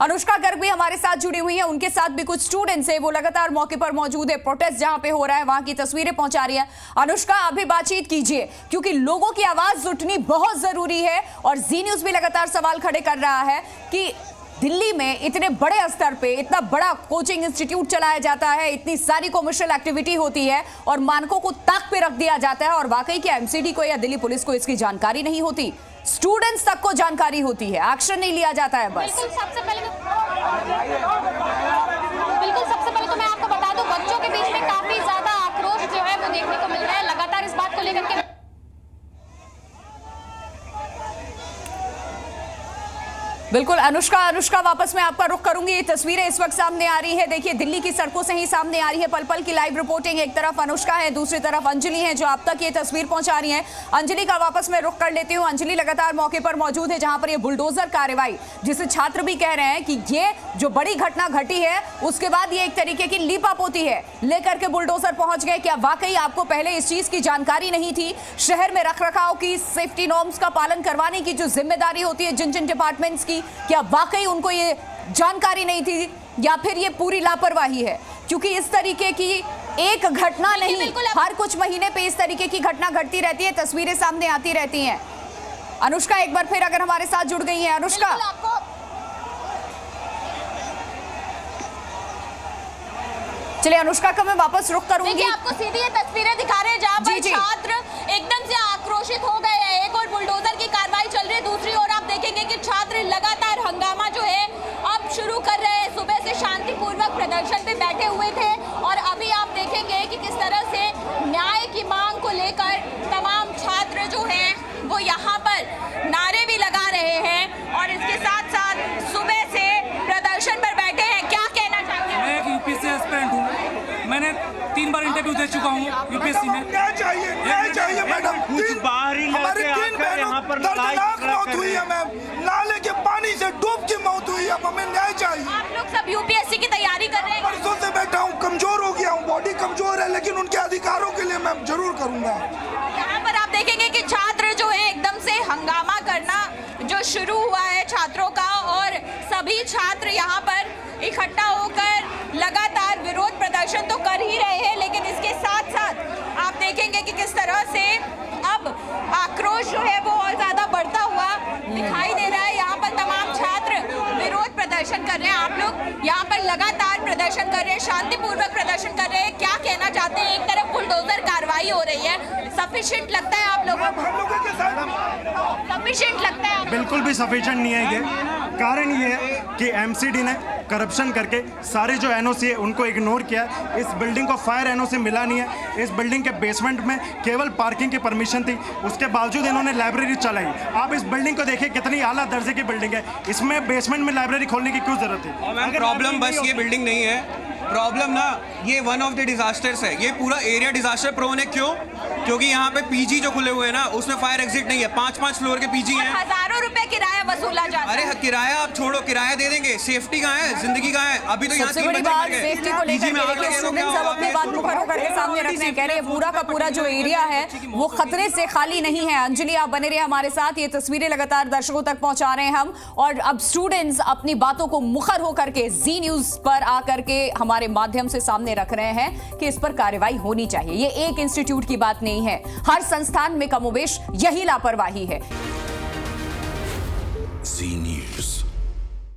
अनुष्का गर्ग भी हमारे साथ जुड़ी हुई है, उनके साथ भी कुछ स्टूडेंट्स है, वो लगातार मौके पर मौजूद है। प्रोटेस्ट जहां पे हो रहा है वहां की तस्वीरें पहुंचा रही है। अनुष्का अभी बातचीत कीजिए, क्योंकि लोगों की आवाज उठनी बहुत जरूरी है और जी न्यूज भी लगातार सवाल खड़े कर रहा है कि दिल्ली में इतने बड़े स्तर पे इतना बड़ा कोचिंग इंस्टीट्यूट चलाया जाता है, इतनी सारी कॉमर्शियल एक्टिविटी होती है और मानकों को ताक पे रख दिया जाता है, और वाकई क्या एमसीडी को या दिल्ली पुलिस को इसकी जानकारी नहीं होती? स्टूडेंट्स तक को जानकारी होती है, एक्शन नहीं लिया जाता है। बस बिल्कुल सबसे पहले तो मैं आपको बता दूं, बच्चों के बीच में काफी ज्यादा आक्रोश जो है वो देखने को मिल रहा है लगातार इस बात को लेकर के। बिल्कुल अनुष्का वापस मैं आपका रुख करूंगी। ये तस्वीरें इस वक्त सामने आ रही है, देखिए दिल्ली की सड़कों से ही सामने आ रही है पल पल की लाइव रिपोर्टिंग। एक तरफ अनुष्का है, दूसरी तरफ अंजलि है जो आप तक ये तस्वीर पहुंचा रही है। अंजलि का वापस मैं रुख कर लेती हूं। अंजलि लगातार मौके पर मौजूद है जहां पर ये बुलडोजर कार्रवाई, जिसे छात्र भी कह रहे हैं कि ये जो बड़ी घटना घटी है उसके बाद ये एक तरीके की लीपापोती है, लेकर के बुलडोजर पहुंच गए। क्या वाकई आपको पहले इस चीज की जानकारी नहीं थी? शहर में रखरखाव की, सेफ्टी नॉर्म्स का पालन करवाने की जो जिम्मेदारी होती है जिन जिन डिपार्टमेंट्स की, क्या वाकई उनको ये जानकारी नहीं थी या फिर ये पूरी लापरवाही है? क्योंकि इस तरीके की एक घटना नहीं, हर कुछ महीने पे इस तरीके की घटना घटती रहती है, तस्वीरें सामने आती रहती हैं। अनुष्का एक बार फिर अगर हमारे साथ जुड़ गई हैं। अनुष्का, चलिए अनुष्का का मैं वापस रुख करूंगी। आपको सीधी ये तस्वीरें दिखा रहे हैं जहां पर छात्र एकदम से आक्रोशित हो गए हैं। एक और बुलडोजर की कार्रवाई चल रही है, दूसरी ओर आप देखेंगे कि छात्र लगातार हंगामा जो है अब शुरू कर रहे हैं। सुबह से शांतिपूर्वक प्रदर्शन पे बैठे हुए थे और अभी आप देखेंगे कि किस तरह से न्याय की मांग को लेकर तमाम छात्र जो हैं वो यहाँ पर नारे भी लगा रहे हैं और इसके साथ साथ सुबह से प्रदर्शन पर बैठे हैं। क्या कहना चाहते हैं? मैं एक यूपीएससी एस्पिरेंट हूँ, मैंने 3 बार इंटरव्यू दे चुका हूँ यूपीएससी में। न्याय चाहिए मैडम। हमारी 3 बहनों दर्दनाक मौत हुई है मैम, नाले के पानी से डूब की मौत हुई है। अब हमें न्याय चाहिए। आप लोग सब यूपीएससी की तैयारी कर रहे हैं? परसों से बैठा हूँ, कमजोर हो गया हूँ, बॉडी कमजोर है, लेकिन उनके अधिकारों के लिए मैं जरूर करूंगा। यहाँ पर आप देखेंगे कि छात्र जो है एकदम से हंगामा करना जो शुरू हुआ है छात्रों का, और सभी छात्र यहाँ पर इकट्ठा होकर लगातार विरोध प्रदर्शन तो कर ही रहे हैं, लेकिन इसके साथ साथ आप देखेंगे कि किस तरह से अब आक्रोश जो है वो और ज्यादा बढ़ता हुआ दिखाई दे रहा है। यहाँ पर तमाम छात्र विरोध प्रदर्शन कर रहे हैं। आप लोग यहाँ पर लगातार प्रदर्शन कर रहे हैं, शांतिपूर्वक प्रदर्शन कर रहे हैं। क्या कहना चाहते हैं? एक तरफ बुलडोजर कार्रवाई हो रही है, सफिशिएंट लगता है आप लोगों को? सफिशिएंट लगता है? बिल्कुल भी सफिशिएंट नहीं है। ये कारण ये है कि एमसीडी ने करप्शन करके सारे जो एनओसी है उनको इग्नोर किया। इस बिल्डिंग को फायर एनओसी मिला नहीं है। इस बिल्डिंग के बेसमेंट में केवल पार्किंग की परमिशन थी, उसके बावजूद इन्होंने लाइब्रेरी चलाई। आप इस बिल्डिंग को देखिए, कितनी आला दर्जे की बिल्डिंग है, इसमें बेसमेंट में लाइब्रेरी खोलने की क्यों जरूरत है? मैम प्रॉब्लम बस ये बिल्डिंग नहीं है, प्रॉब्लम ना ये वन ऑफ द डिजास्टर्स है। ये पूरा एरिया डिजास्टर प्रोन है। क्यों? क्योंकि यहाँ पे पीजी जो खुले हुए हैं ना उसमें फायर एग्जिट नहीं है। 5-5 फ्लोर के पीजी हैं, हजारों रुपए किराया वसूला जाता है। अरे किराया आप छोड़ो, किराया दे देंगे, सेफ्टी कहाँ है, जिंदगी कहाँ है? अभी तो यहाँ सबसे बड़ी बात सेफ्टी को लेकर के स्टूडेंट्स अब अपनी बात मुखर होकर के सामने रखते हैं, कह रहे हैं पूरा का पूरा जो एरिया है वो खतरे से खाली नहीं है। अंजलि आप बने रहे हमारे साथ, ये तस्वीरें लगातार दर्शकों तक पहुंचा रहे हैं हम, और अब स्टूडेंट्स अपनी बातों को मुखर होकर के जी न्यूज पर आकर के हमारे माध्यम से सामने रख रहे हैं कि इस पर कार्रवाई होनी चाहिए। ये एक इंस्टीट्यूट की बात नहीं है, हर संस्थान में कमोबेश यही लापरवाही है।